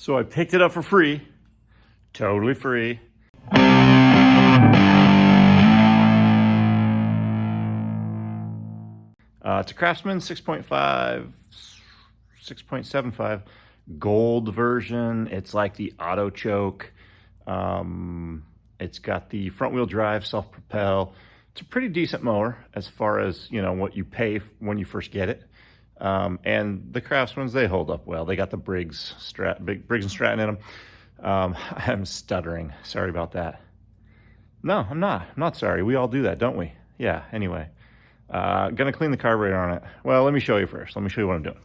So I picked it up for free, totally free. It's a Craftsman 6.75 gold version. It's like the auto choke. It's got the front wheel drive, self-propel. It's a pretty decent mower as far as, you know, what you pay when you first get it. And the Craftsmans, they hold up well. They got the Briggs and Stratton in them. I'm stuttering. Sorry about that. No, I'm not sorry. We all do that, don't we? Yeah, anyway. Gonna clean the carburetor on it. Well, let me show you first. Let me show you what I'm doing.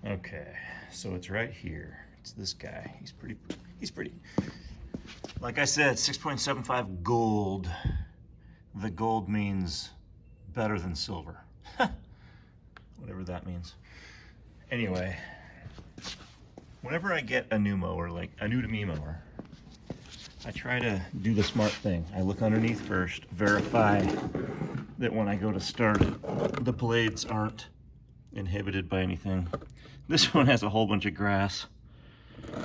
Okay, so it's right here. It's this guy. He's pretty. Like I said, 6.75 gold. The gold means better than silver. Whatever that means. Anyway, whenever I get a new mower, like a new to me mower, I try to do the smart thing. I look underneath first, verify that when I go to start it, the blades aren't inhibited by anything. This one has a whole bunch of grass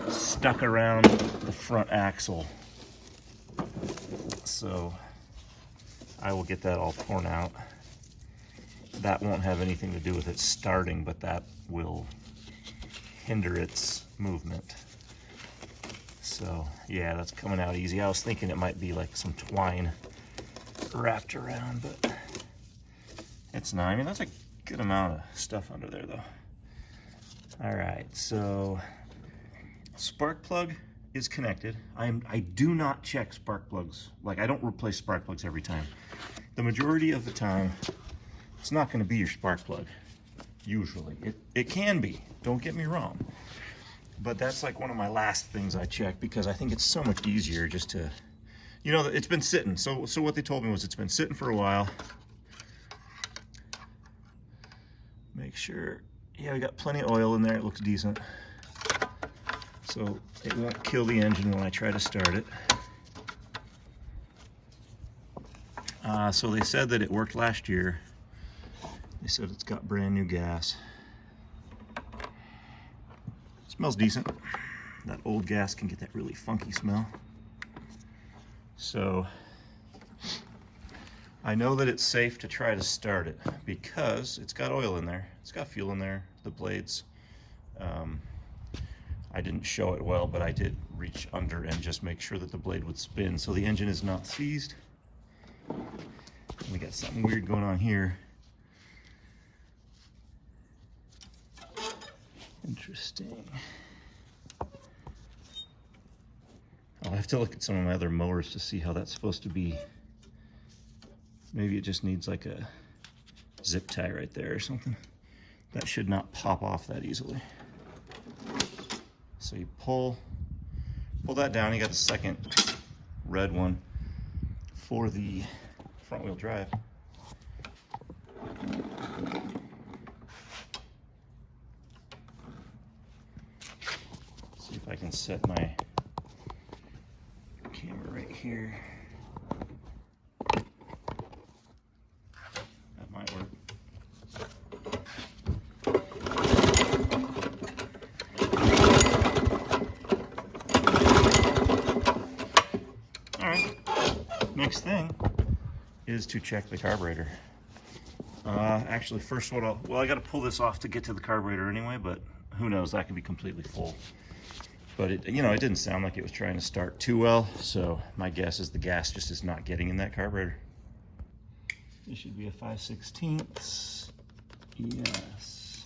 stuck around the front axle. So I will get that all torn out. That won't have anything to do with it starting, but that will hinder its movement. So yeah, that's coming out easy. I was thinking it might be like some twine wrapped around, but it's not. I mean, that's a good amount of stuff under there though. All right, so spark plug is connected. I do not check spark plugs. Like, I don't replace spark plugs every time. The majority of the time, it's not going to be your spark plug. Usually, it can be. Don't get me wrong. But that's like one of my last things I check, because I think it's so much easier just to, you know, it's been sitting. So what they told me was it's been sitting for a while. Make sure, yeah, we got plenty of oil in there. It looks decent. So it won't kill the engine when I try to start it. So they said that it worked last year. They said it's got brand new gas. It smells decent. That old gas can get that really funky smell. So I know that it's safe to try to start it because it's got oil in there. It's got fuel in there. The blades, I didn't show it well, but I did reach under and just make sure that the blade would spin so the engine is not seized. And we got something weird going on here. Interesting. I'll have to look at some of my other mowers to see how that's supposed to be. Maybe it just needs like a zip tie right there or something. That should not pop off that easily. So you pull that down. You got the second red one for the front wheel drive. See if I can set my camera right here. That might work. All right, next thing is to check the carburetor. Actually, first I got to pull this off to get to the carburetor anyway, but who knows, that could be completely full. But it, you know, it didn't sound like it was trying to start too well, so my guess is the gas just is not getting in that carburetor. This should be a 5/16. Yes.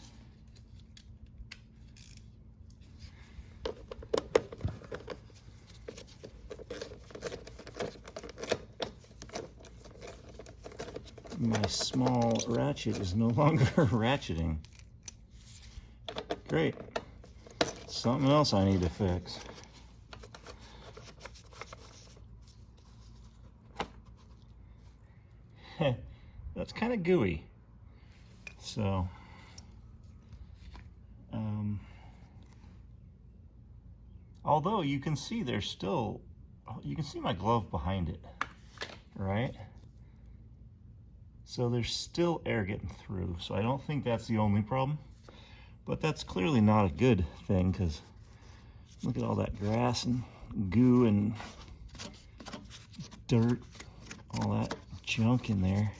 My small ratchet is no longer ratcheting. Great. Something else I need to fix. That's kind of gooey. So, although you can see there's still, you can see my glove behind it, right? So there's still air getting through. So I don't think that's the only problem. But that's clearly not a good thing, because look at all that grass and goo and dirt, all that junk in there.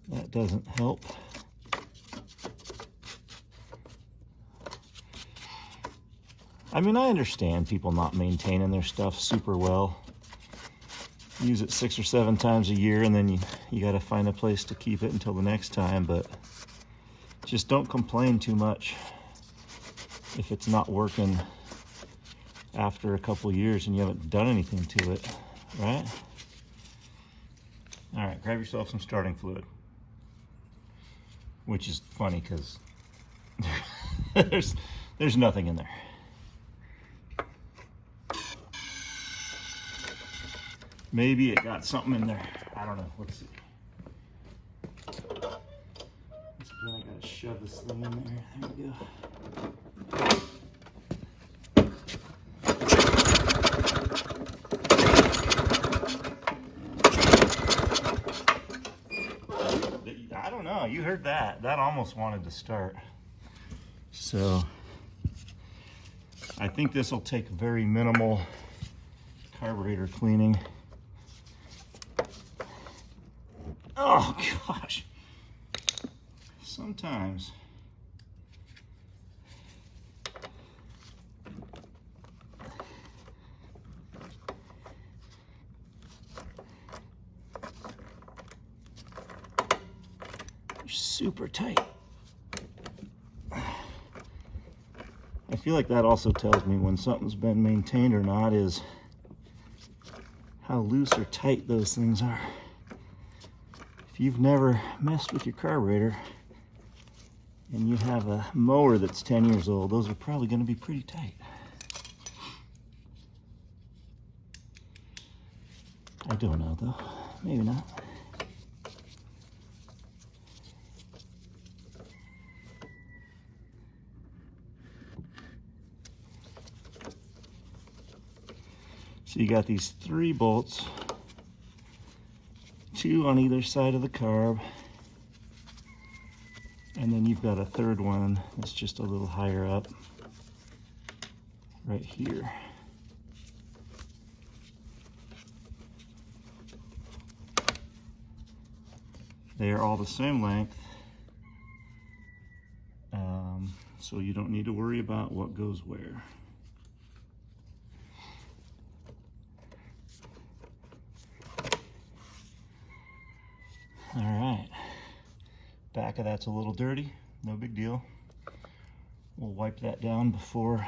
That doesn't help. I mean, I understand people not maintaining their stuff super well. Use it 6 or 7 times a year, and then you got to find a place to keep it until the next time. But just don't complain too much if it's not working after a couple years and you haven't done anything to it, right? All right, grab yourself some starting fluid, which is funny because there's nothing in there. Maybe it got something in there. I don't know. Let's see. Once again, I gotta shove this thing in there. There we go. I don't know. You heard that. That almost wanted to start. So I think this will take very minimal carburetor cleaning. Oh gosh. Sometimes they're super tight. I feel like that also tells me when something's been maintained or not, is how loose or tight those things are. If you've never messed with your carburetor and you have a mower that's 10 years old, those are probably going to be pretty tight. I don't know though, maybe not. So you got these 3 bolts, 2 on either side of the carb, and then you've got a 3rd one that's just a little higher up right here. They are all the same length, so you don't need to worry about what goes where. All right, back of that's a little dirty, no big deal. We'll wipe that down before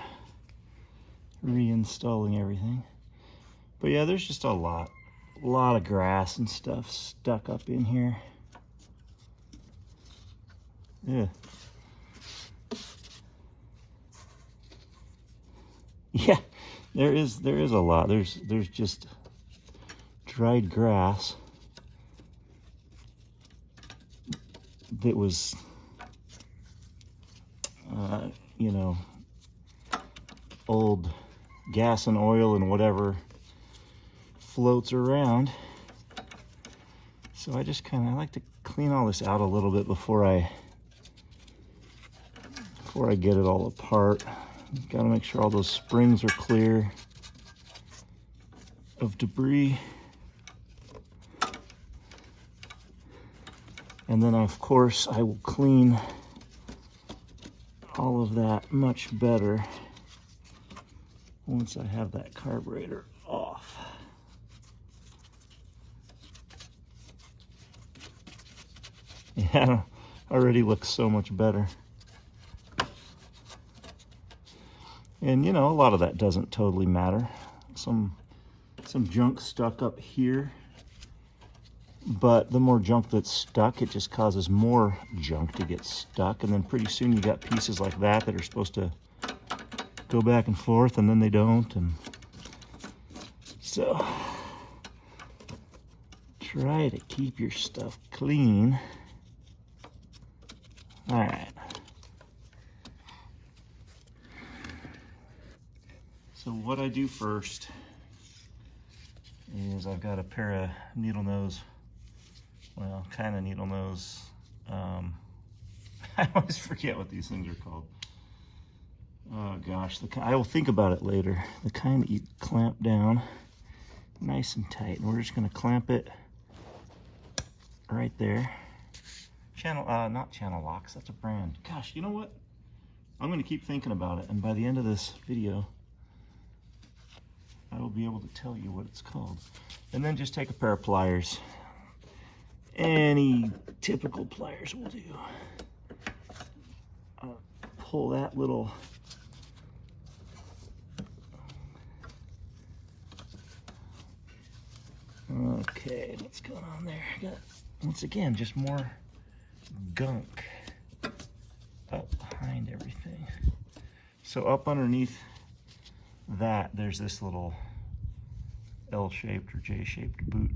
reinstalling everything. But yeah, there's just a lot of grass and stuff stuck up in here. Yeah. Yeah, there is a lot. There's just dried grass that was, you know, old gas and oil and whatever floats around. So I just kind of like to clean all this out a little bit before I get it all apart. Got to make sure all those springs are clear of debris. And then, of course, I will clean all of that much better once I have that carburetor off. Yeah, already looks so much better. And you know, a lot of that doesn't totally matter. Some junk stuck up here, but the more junk that's stuck, it just causes more junk to get stuck, and then pretty soon you got pieces like that are supposed to go back and forth, and then they don't. And so try to keep your stuff clean. All right. So what I do first is I've got a pair of needle nose, well, kind of needle nose I always forget what these things are called. Oh gosh, I will think about it later. The kind that you clamp down nice and tight. And we're just gonna clamp it right there. Not channel locks, that's a brand. Gosh, you know what? I'm gonna keep thinking about it, and by the end of this video, I will be able to tell you what it's called. And then just take a pair of pliers. Any typical pliers will do. Pull that little okay, what's going on there? Got, once again, just more gunk up behind everything. So up underneath that, there's this little L-shaped or J-shaped boot.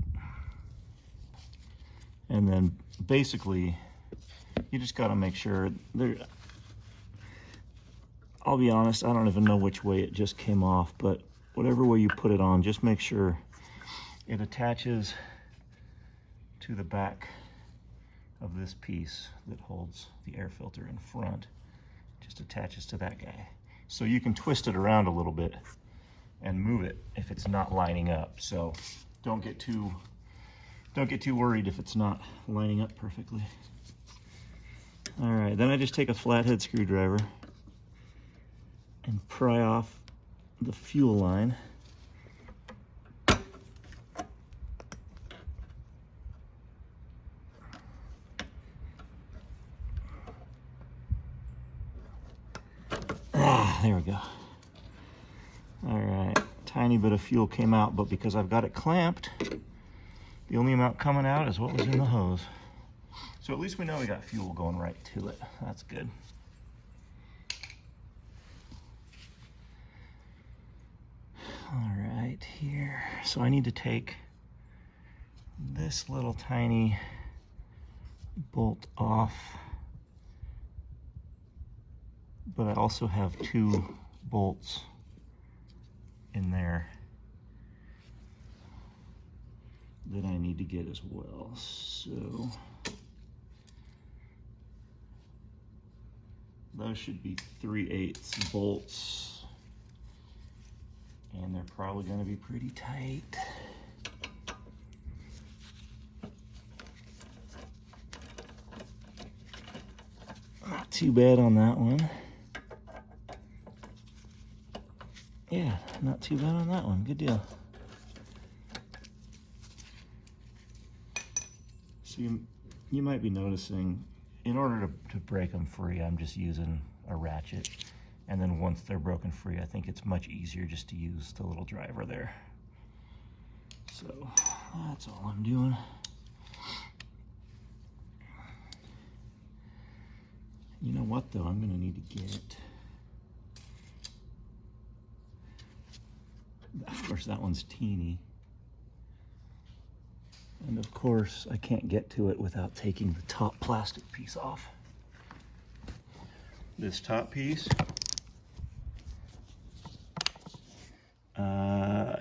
And then basically, you just got to make sure there. I'll be honest, I don't even know which way it just came off, but whatever way you put it on, just make sure it attaches to the back of this piece that holds the air filter in front. Just attaches to that guy. So you can twist it around a little bit and move it if it's not lining up. So don't get too worried if it's not lining up perfectly. All right, then I just take a flathead screwdriver and pry off the fuel line. There we go. All right, tiny bit of fuel came out, but because I've got it clamped, the only amount coming out is what was in the hose. So at least we know we got fuel going right to it. That's good. All right, here. So I need to take this little tiny bolt off, but I also have 2 bolts in there that I need to get as well. So those should be 3/8 bolts, and they're probably going to be pretty tight. Not too bad on that one. Yeah, not too bad on that one. Good deal. So you might be noticing, in order to break them free, I'm just using a ratchet. And then once they're broken free, I think it's much easier just to use the little driver there. So that's all I'm doing. You know what though, I'm gonna need to get, of course that one's teeny. And of course I can't get to it without taking the top plastic piece off. This top piece,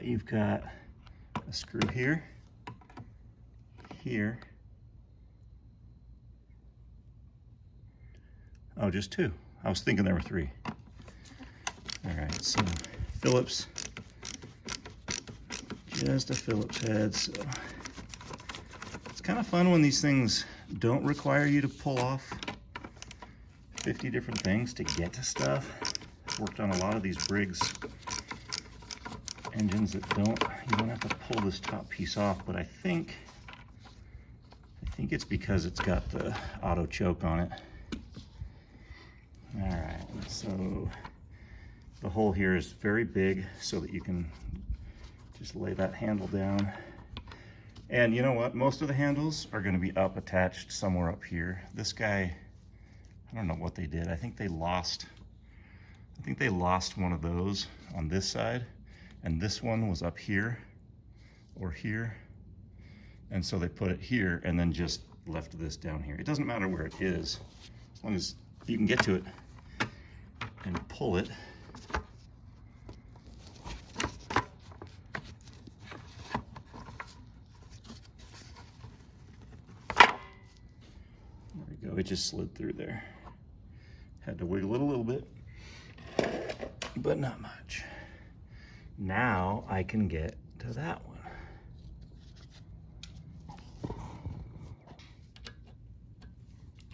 you've got a screw here, here. Oh, just 2. I was thinking there were 3. All right, so Phillips, just a Phillips head. So it's kind of fun when these things don't require you to pull off 50 different things to get to stuff. I've worked on a lot of these Briggs engines that you don't have to pull this top piece off, but I think it's because it's got the auto choke on it. All right, so the hole here is very big so that you can just lay that handle down. And you know what? Most of the handles are going to be up attached somewhere up here. This guy, I don't know what they did. I think they lost one of those on this side, and this one was up here or here. And so they put it here and then just left this down here. It doesn't matter where it is, as long as you can get to it and pull it. There we go, it just slid through there. Had to wiggle it a little bit, but not much. Now I can get to that one.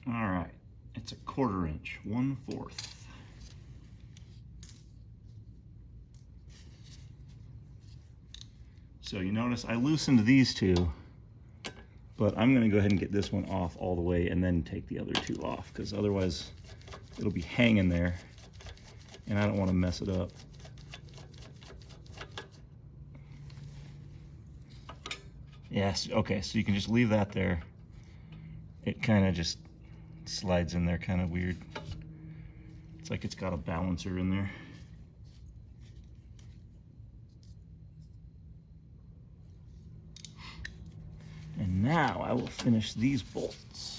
All right, it's a 1/4 inch, 1/4. So you notice I loosened these two, but I'm gonna go ahead and get this one off all the way and then take the other two off, because otherwise it'll be hanging there and I don't want to mess it up. Yes, okay, so you can just leave that there. It kind of just slides in there kind of weird. It's like it's got a balancer in there. And now I will finish these bolts.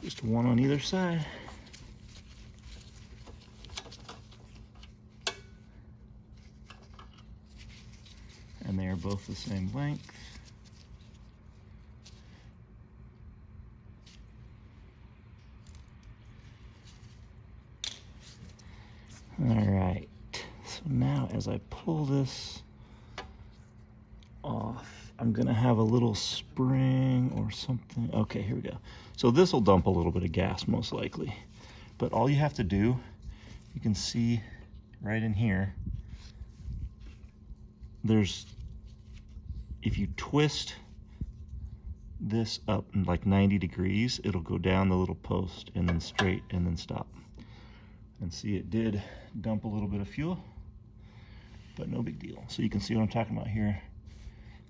Just one on either side. And they are both the same length. All right, so now as I pull this off, I'm gonna have a little spring or something. Okay, here we go. So this will dump a little bit of gas most likely, but all you have to do, you can see right in here, there's, if you twist this up like 90 degrees, it'll go down the little post and then straight and then stop. And see, it did dump a little bit of fuel, but no big deal. So you can see what I'm talking about here.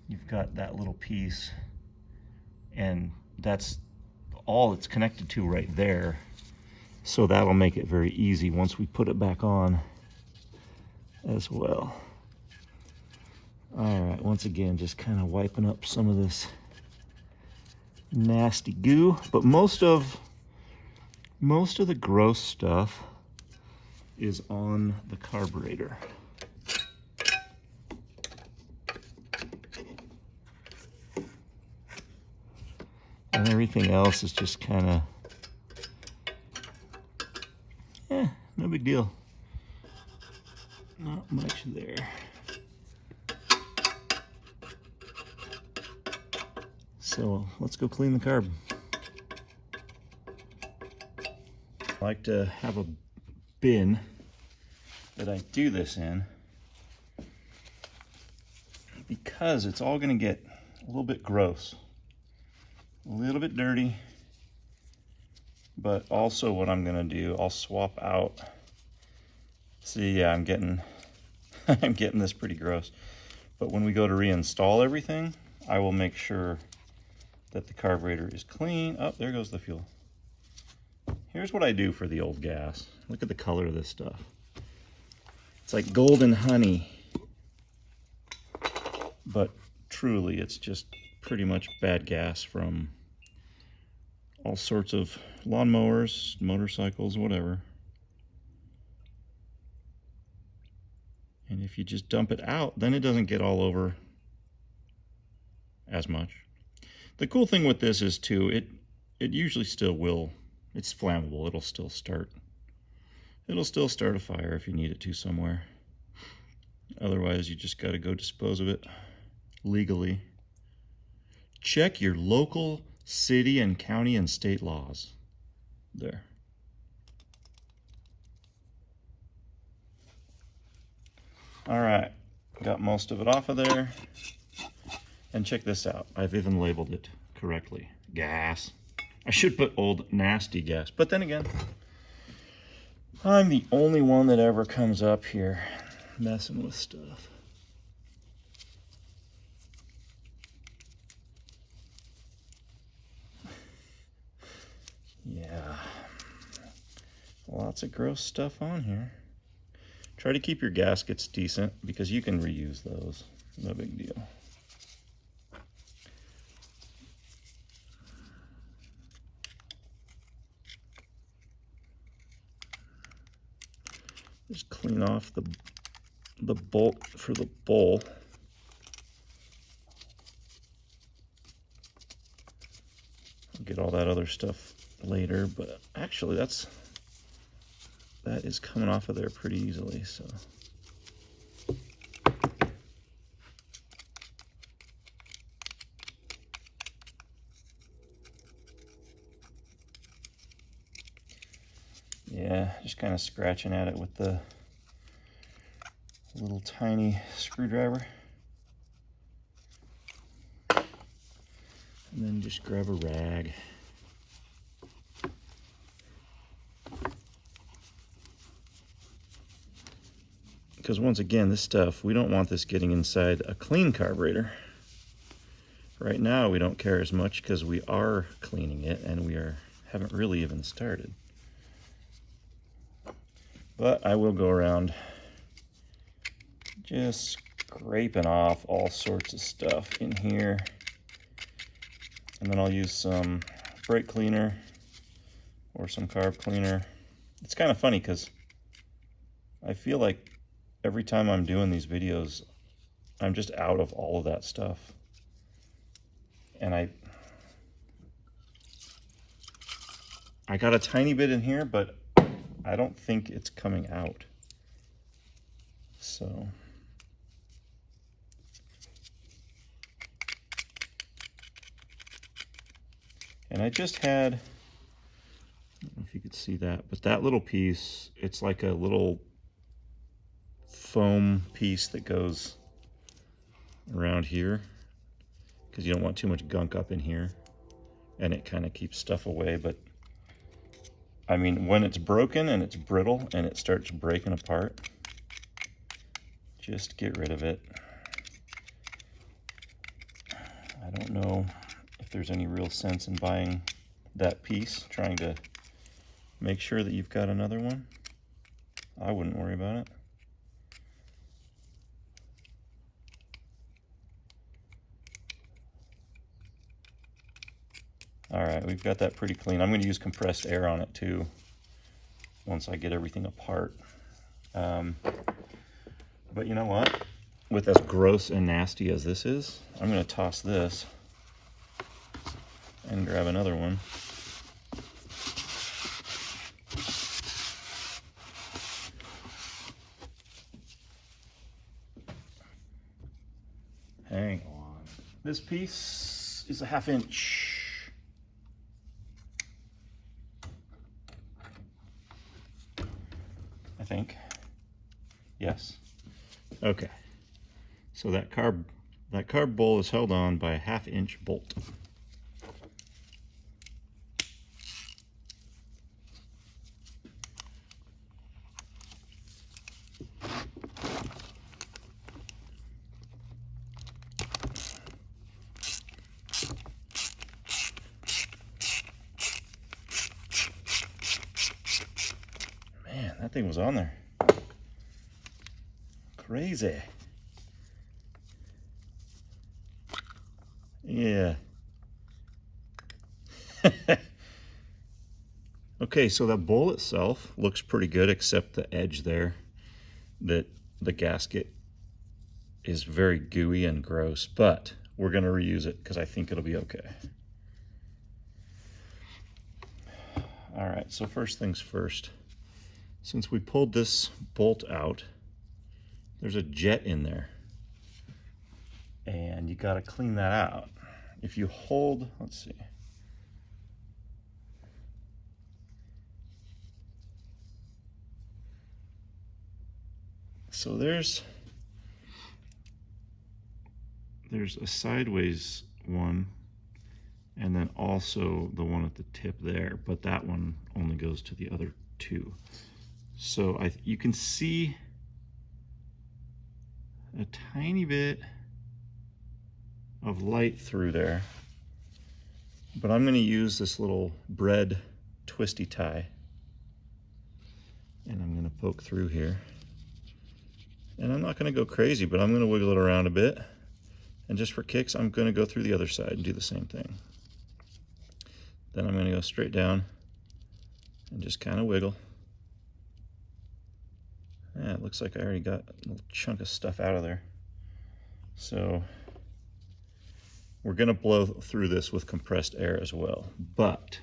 You've got that little piece, and that's all it's connected to right there. So that'll make it very easy once we put it back on as well. All right, once again, just kind of wiping up some of this nasty goo, but most of the gross stuff is on the carburetor. And everything else is just kind of, no big deal. Not much there. So let's go clean the carb. I like to have a bin that I do this in, because it's all going to get a little bit gross, a little bit dirty, but also what I'm going to do, I'll swap out. See, yeah, I'm getting I'm getting this pretty gross, but when we go to reinstall everything, I will make sure that the carburetor is clean. Oh, there goes the fuel. Here's what I do for the old gas. Look at the color of this stuff. It's like golden honey, but truly it's just pretty much bad gas from all sorts of lawnmowers, motorcycles, whatever. And if you just dump it out, then it doesn't get all over as much. The cool thing with this is too, it usually still will, it's flammable, it'll still start a fire if you need it to somewhere. Otherwise, you just got to go dispose of it legally. Check your local city and county and state laws. There. All right, got most of it off of there. And check this out. I've even labeled it correctly. Gas. I should put old nasty gas, but then again, I'm the only one that ever comes up here messing with stuff. Yeah, lots of gross stuff on here. Try to keep your gaskets decent because you can reuse those. No big deal. Just clean off the bolt for the bowl. get all that other stuff later, but actually that is coming off of there pretty easily, so. Yeah, just kind of scratching at it with the little tiny screwdriver. And then just grab a rag. Because once again, this stuff, we don't want this getting inside a clean carburetor. Right now, we don't care as much because we are cleaning it and we haven't really even started. But I will go around just scraping off all sorts of stuff in here. And then I'll use some brake cleaner or some carb cleaner. It's kind of funny because I feel like every time I'm doing these videos, I'm just out of all of that stuff. And I got a tiny bit in here, but I don't think it's coming out. So and I just had, I don't know if you could see that, but that little piece, it's like a little foam piece that goes around here because you don't want too much gunk up in here, and it kind of keeps stuff away. But I mean, when it's broken and it's brittle and it starts breaking apart, just get rid of it. I don't know if there's any real sense in buying that piece, trying to make sure that you've got another one. I wouldn't worry about it. All right, we've got that pretty clean. I'm going to use compressed air on it too once I get everything apart. But you know what? With as gross and nasty as this is, I'm going to toss this and grab another one. Hang on. This piece is a 1/2 inch. I think. Yes. Okay. So that carb bowl is held on by a 1/2 inch bolt. Man, that thing was on there. Crazy. Yeah. Okay, so that bowl itself looks pretty good, except the edge there, that the gasket is very gooey and gross, but we're going to reuse it because I think it'll be okay. All right, so first things first. Since we pulled this bolt out, there's a jet in there, and you got to clean that out. If you hold, let's see. So there's a sideways one, and then also the one at the tip there, but that one only goes to the other two. So you can see a tiny bit of light through there, but I'm going to use this little bread twisty tie, and I'm going to poke through here. And I'm not going to go crazy, but I'm going to wiggle it around a bit. And just for kicks, I'm going to go through the other side and do the same thing. Then I'm going to go straight down and just kind of wiggle. Yeah, it looks like I already got a little chunk of stuff out of there. So We're going to blow through this with compressed air as well, but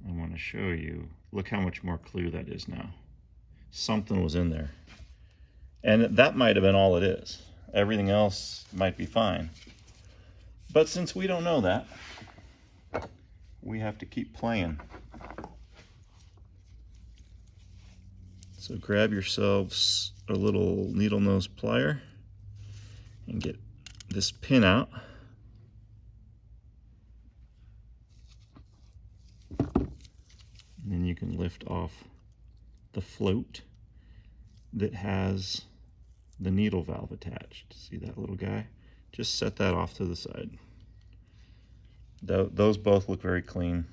I want to show you, look how much more clear that is now. Something was in there. And that might have been all it is. Everything else might be fine. But since we don't know that, we have to keep playing. So grab yourselves a little needle nose plier and get this pin out. And then you can lift off the float that has the needle valve attached. See that little guy? Just set that off to the side. Those both look very clean.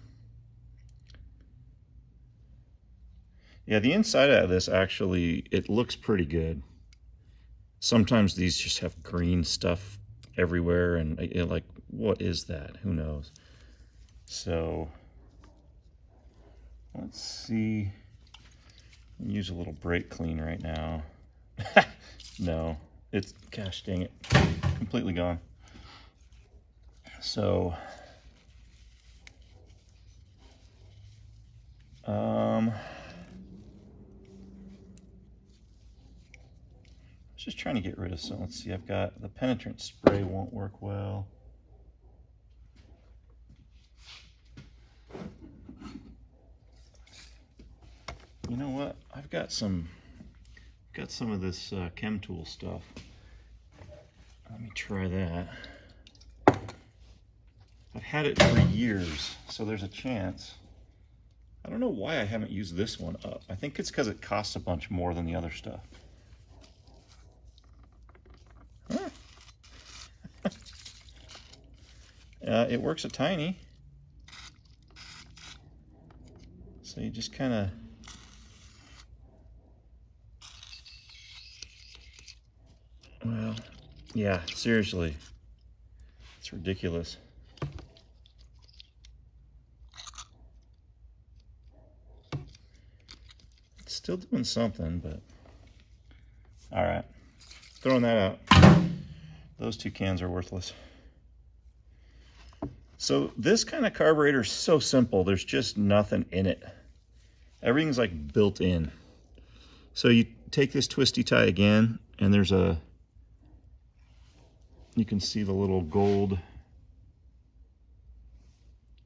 Yeah, the inside of this actually, it looks pretty good. Sometimes these just have green stuff everywhere, and you're like, what is that? Who knows? So let's see. Use a little brake clean right now. No, it's, gosh dang it, completely gone. So just trying to get rid of some. Let's see, I've got the penetrant spray won't work well. You know what? I've got some of this chem tool stuff. Let me try that. I've had it for years, so there's a chance. I don't know why I haven't used this one up. I think it's because it costs a bunch more than the other stuff. Huh. It works a tiny. So you just kind of well, yeah, seriously. It's ridiculous. It's still doing something, but all right. Throwing that out. Those two cans are worthless. So this kind of carburetor is so simple. There's just nothing in it. Everything's like built in. So you take this twisty tie again, and there's a, you can see the little gold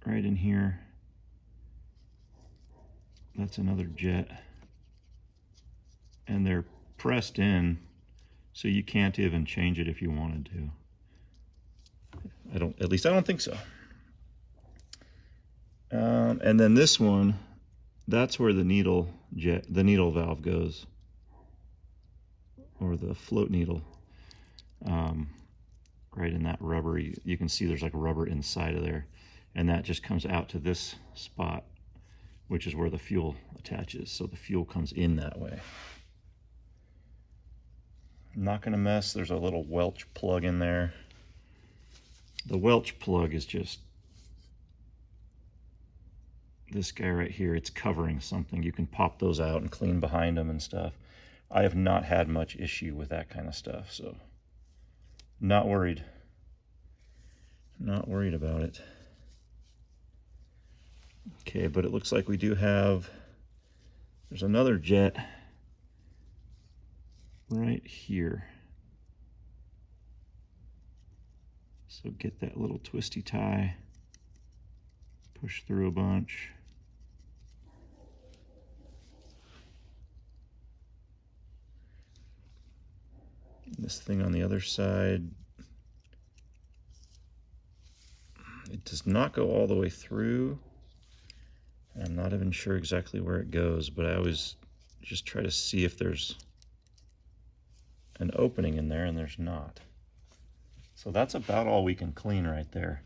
right in here. That's another jet. And they're pressed in, so you can't even change it if you wanted to. At least I don't think so. And then this one, that's where the needle valve goes, or the float needle. Right in that rubbery, you can see there's like rubber inside of there, and that just comes out to this spot, which is where the fuel attaches. So the fuel comes in that way. I'm not gonna mess. There's a little Welch plug in there. The Welch plug is just this guy right here. It's covering something. You can pop those out and clean behind them and stuff. I have not had much issue with that kind of stuff, so not worried. Not worried about it. Okay, but it looks like we do have, there's another jet right here. So get that little twisty tie, push through a bunch. This thing on the other side, it does not go all the way through. I'm not even sure exactly where it goes, but I always just try to see if there's an opening in there, and there's not. So that's about all we can clean right there.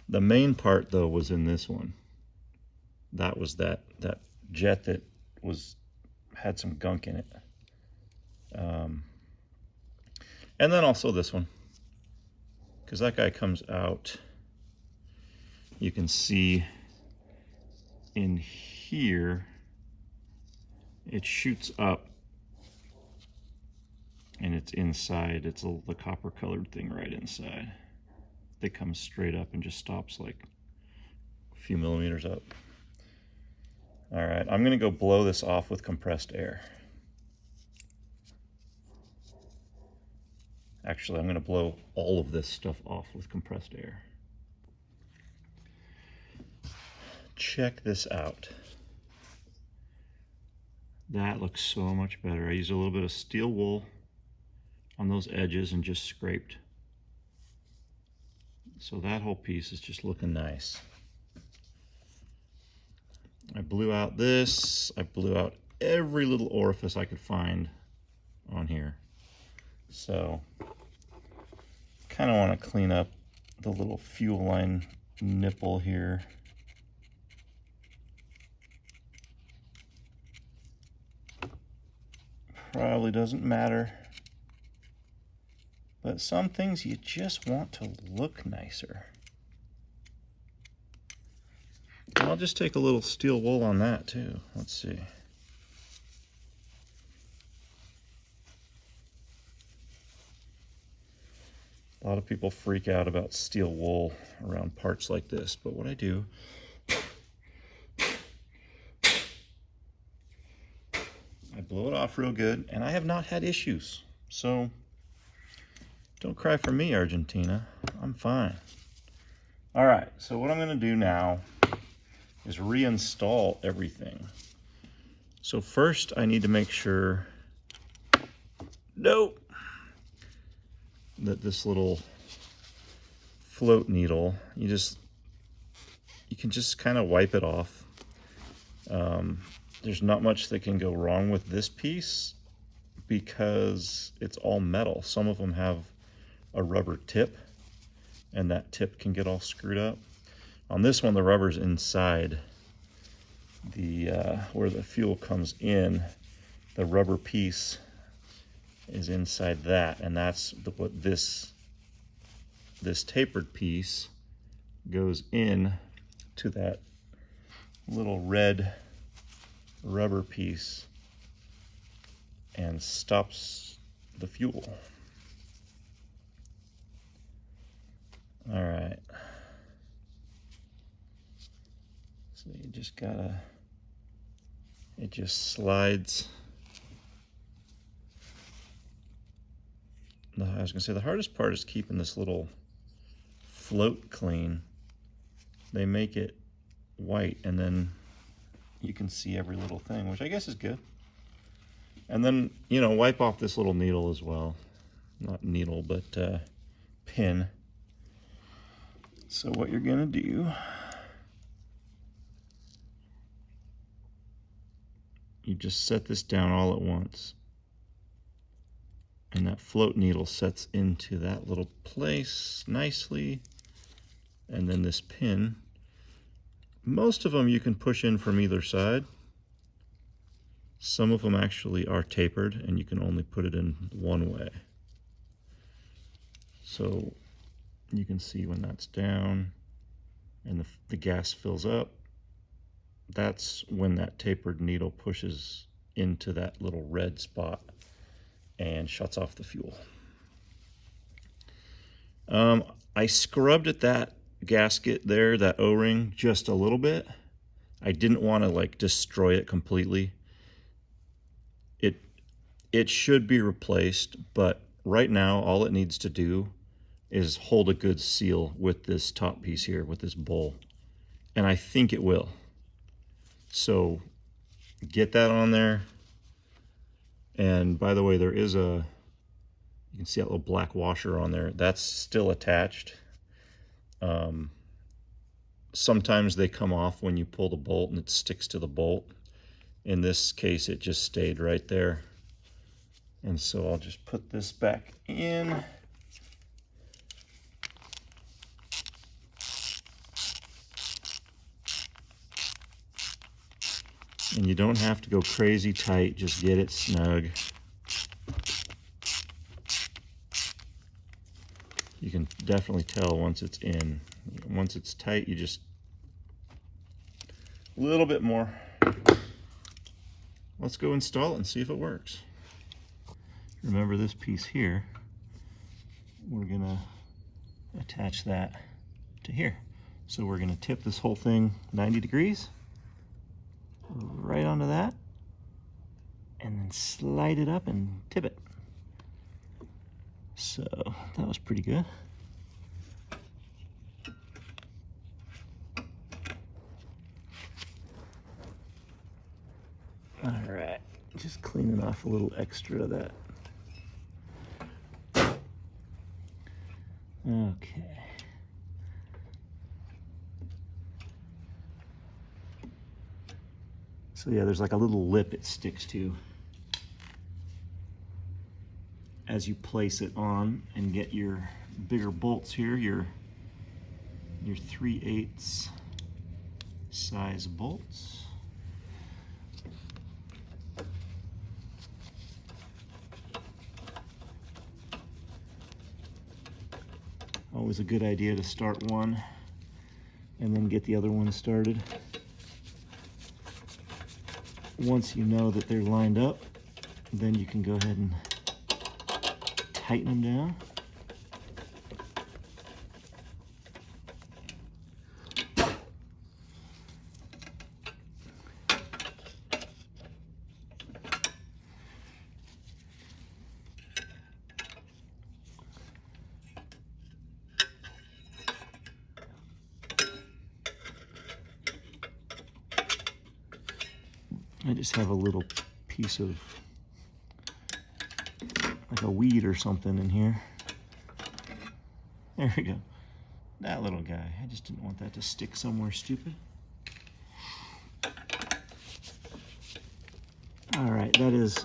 The main part though was in this one. That was that jet that had some gunk in it. And then also this one, because that guy comes out. You can see in here, it shoots up, and it's inside. It's the copper colored thing right inside. that comes straight up and just stops like a few millimeters up. All right, I'm gonna go blow this off with compressed air. Actually, I'm gonna blow all of this stuff off with compressed air. Check this out. That looks so much better. I used a little bit of steel wool on those edges and just scraped. So that whole piece is just looking nice. I blew out this. I blew out every little orifice I could find on here. So kind of want to clean up the little fuel line nipple here. Probably doesn't matter, but some things you just want to look nicer. And I'll just take a little steel wool on that too. Let's see. A lot of people freak out about steel wool around parts like this, but what I do, I blow it off real good, and I have not had issues. So don't cry for me, Argentina. I'm fine. All right, so what I'm gonna do now is reinstall everything. So first I need to make sure, nope, that this little float needle, you can just kind of wipe it off. There's not much that can go wrong with this piece because it's all metal. Some of them have a rubber tip, and that tip can get all screwed up. On this one, the rubber's inside the where the fuel comes in. The rubber piece is inside that, and that's what this tapered piece goes in to that little red rubber piece and stops the fuel. All right. So you just gotta, it just slides. No, I was gonna say the hardest part is keeping this little float clean. They make it white and then you can see every little thing, which I guess is good. And then, you know, wipe off this little needle as well. Not needle, but pin. So what you're gonna do, you just set this down all at once. And that float needle sets into that little place nicely. And then this pin, most of them you can push in from either side. Some of them actually are tapered and you can only put it in one way. So you can see when that's down and the gas fills up, that's when that tapered needle pushes into that little red spot and shuts off the fuel. I scrubbed at that gasket there, that O-ring, just a little bit. I didn't want to like destroy it completely. It should be replaced, but right now all it needs to do is hold a good seal with this top piece here, with this bowl. And I think it will. So get that on there. And by the way, there is you can see that little black washer on there. That's still attached. Sometimes they come off when you pull the bolt and it sticks to the bolt. In this case, it just stayed right there. And so I'll just put this back in. And you don't have to go crazy tight, just get it snug. You can definitely tell once it's in. Once it's tight, you just a little bit more. Let's go install it and see if it works. Remember this piece here, we're gonna attach that to here. So we're going to tip this whole thing 90 degrees right onto that, and then slide it up and tip it. So that was pretty good. All right, just cleaning off a little extra of that. Okay. So yeah, there's like a little lip it sticks to as you place it on and get your bigger bolts here, your 3/8 size bolts. Always a good idea to start one and then get the other one started. Once you know that they're lined up, then you can go ahead and tighten them down. I just have a little piece of like a weed or something in here. There we go. That little guy. I just didn't want that to stick somewhere stupid. All right, that is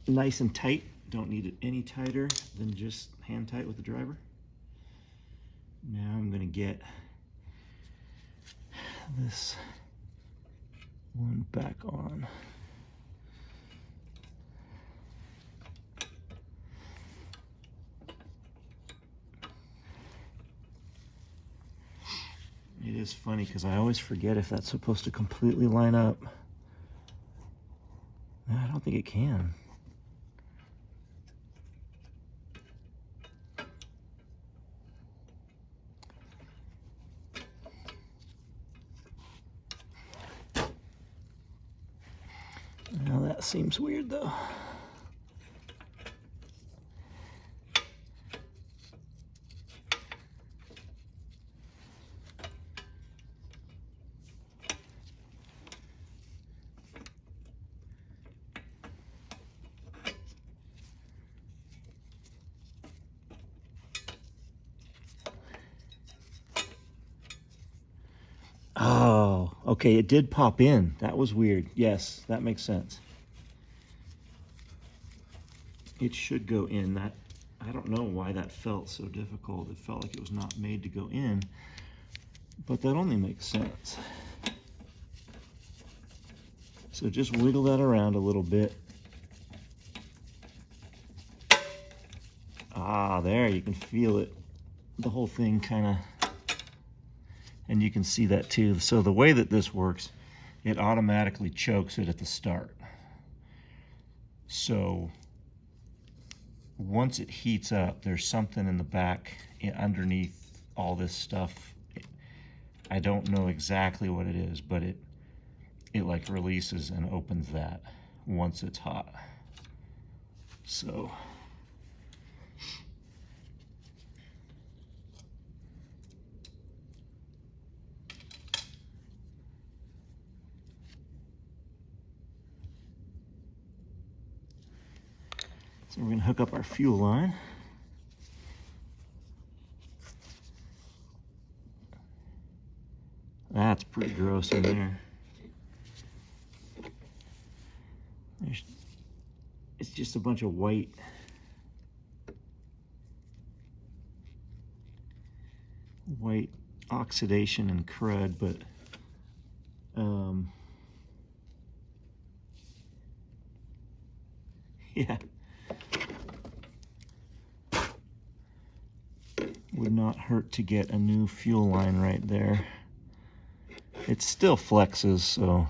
nice and tight. Don't need it any tighter than just hand tight with the driver. Now I'm going to get this one back on. It is funny because I always forget if that's supposed to completely line up. No, I don't think it can. Now that seems weird though. Oh, okay, it did pop in. That was weird. Yes, that makes sense. It should go in. That, I don't know why that felt so difficult. It felt like it was not made to go in, but that only makes sense. So just wiggle that around a little bit. Ah, there, you can feel it. The whole thing kind of, and you can see that too. So the way that this works, it automatically chokes it at the start. So once it heats up, there's something in the back underneath all this stuff. I don't know exactly what it is, but it like releases and opens that once it's hot. So we're going to hook up our fuel line. That's pretty gross in there. It's just a bunch of white oxidation and crud, but yeah. Would not hurt to get a new fuel line right there. It still flexes, so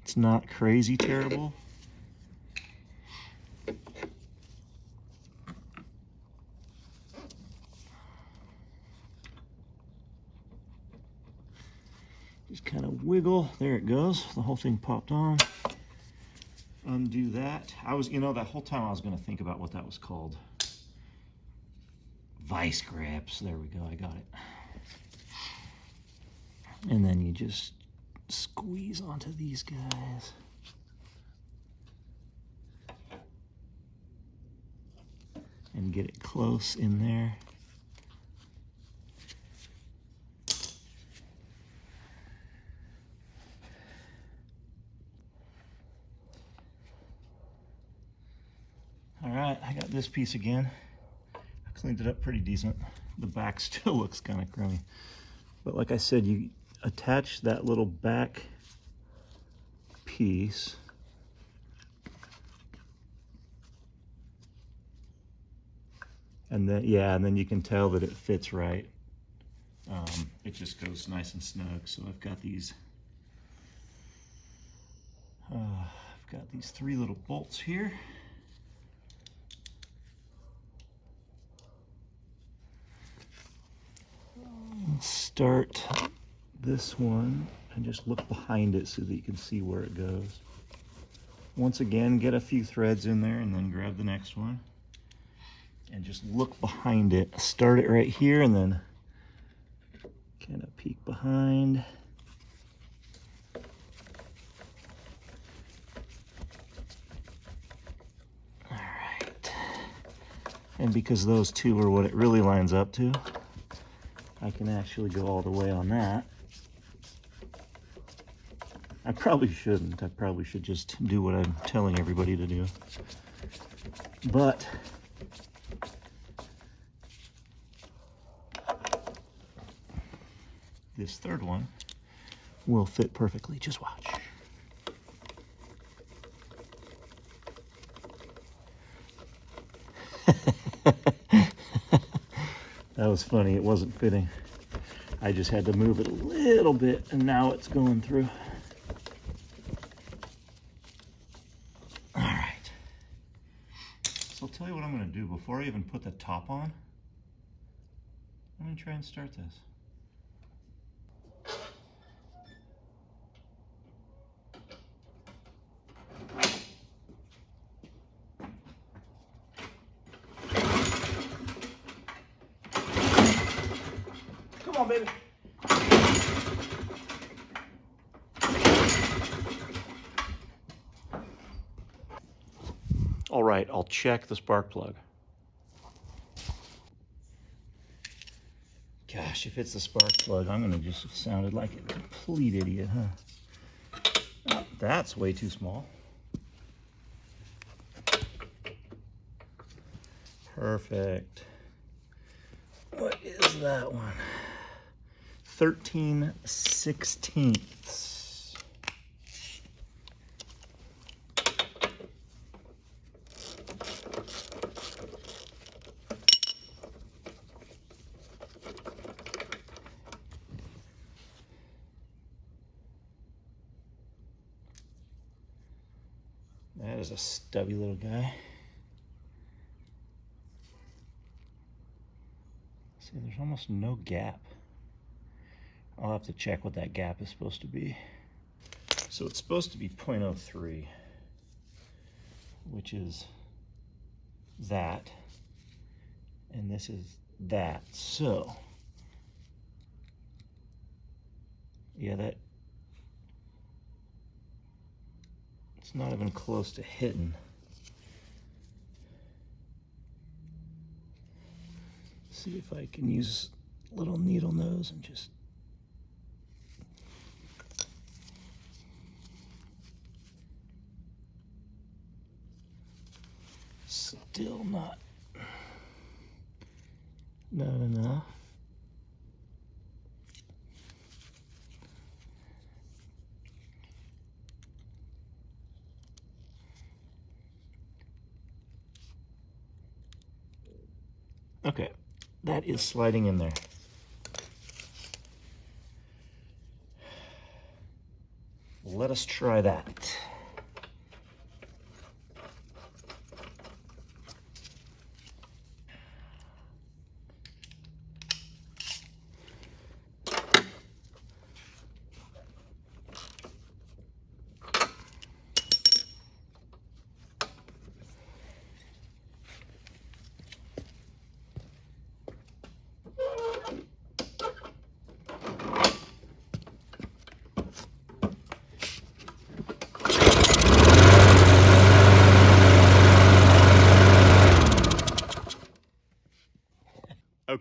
it's not crazy terrible. Just kind of wiggle. There it goes. The whole thing popped on. Undo that. I was, you know, that whole time I was going to think about what that was called. Vice grips. There we go. I got it. And then you just squeeze onto these guys. And get it close in there. All right, I got this piece again. I cleaned it up pretty decent. The back still looks kind of crummy. But like I said, you attach that little back piece. And then, yeah, and then you can tell that it fits right. It just goes nice and snug. So I've got these, three little bolts here. Start this one and just look behind it so that you can see where it goes. Once again, get a few threads in there and then grab the next one and just look behind it. Start it right here and then kind of peek behind. All right. And because those two are what it really lines up to, I can actually go all the way on that. I probably shouldn't. I probably should just do what I'm telling everybody to do. But this third one will fit perfectly. Just watch. That was funny. It wasn't fitting. I just had to move it a little bit, and now it's going through. All right. So I'll tell you what I'm going to do. Before I even put the top on, I'm going to try and start this. Come on, baby. All right, I'll check the spark plug. Gosh, if it's the spark plug, I'm gonna just have sounded like a complete idiot, huh? Oh, that's way too small. Perfect. What is that one? 13/16. That is a stubby little guy. See, there's almost no gap. I'll have to check what that gap is supposed to be. So it's supposed to be 0.03, which is that, and this is that. So, yeah, that, it's not even close to hitting. See if I can use a little needle nose and just still not enough. Okay, that is sliding in there. Let us try that.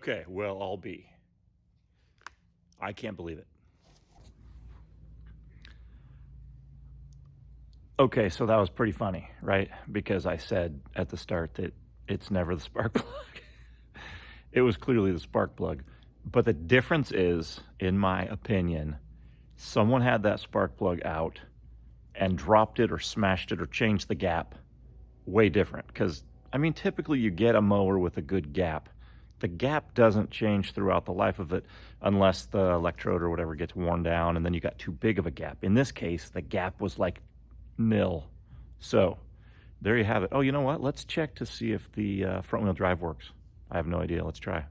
Okay, well, I'll be. I can't believe it. Okay, so that was pretty funny, right? Because I said at the start that it's never the spark plug. It was clearly the spark plug. But the difference is, in my opinion, someone had that spark plug out and dropped it or smashed it or changed the gap. Way different. Because, I mean, typically you get a mower with a good gap. The gap doesn't change throughout the life of it unless the electrode or whatever gets worn down and then you got too big of a gap. In this case, the gap was like nil. So there you have it. Oh, you know what? Let's check to see if the front wheel drive works. I have no idea. Let's try.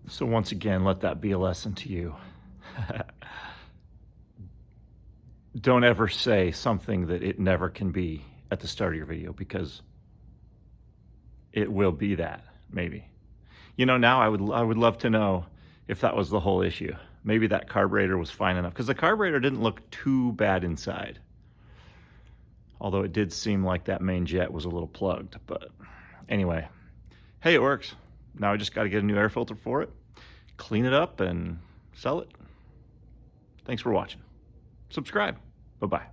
So once again, let that be a lesson to you. Don't ever say something that it never can be at the start of your video, because it will be that, maybe. You know, now I would love to know if that was the whole issue. Maybe that carburetor was fine enough, because the carburetor didn't look too bad inside. Although it did seem like that main jet was a little plugged, but anyway. Hey, it works. Now I just got to get a new air filter for it, clean it up, and sell it. Thanks for watching. Subscribe. Bye-bye.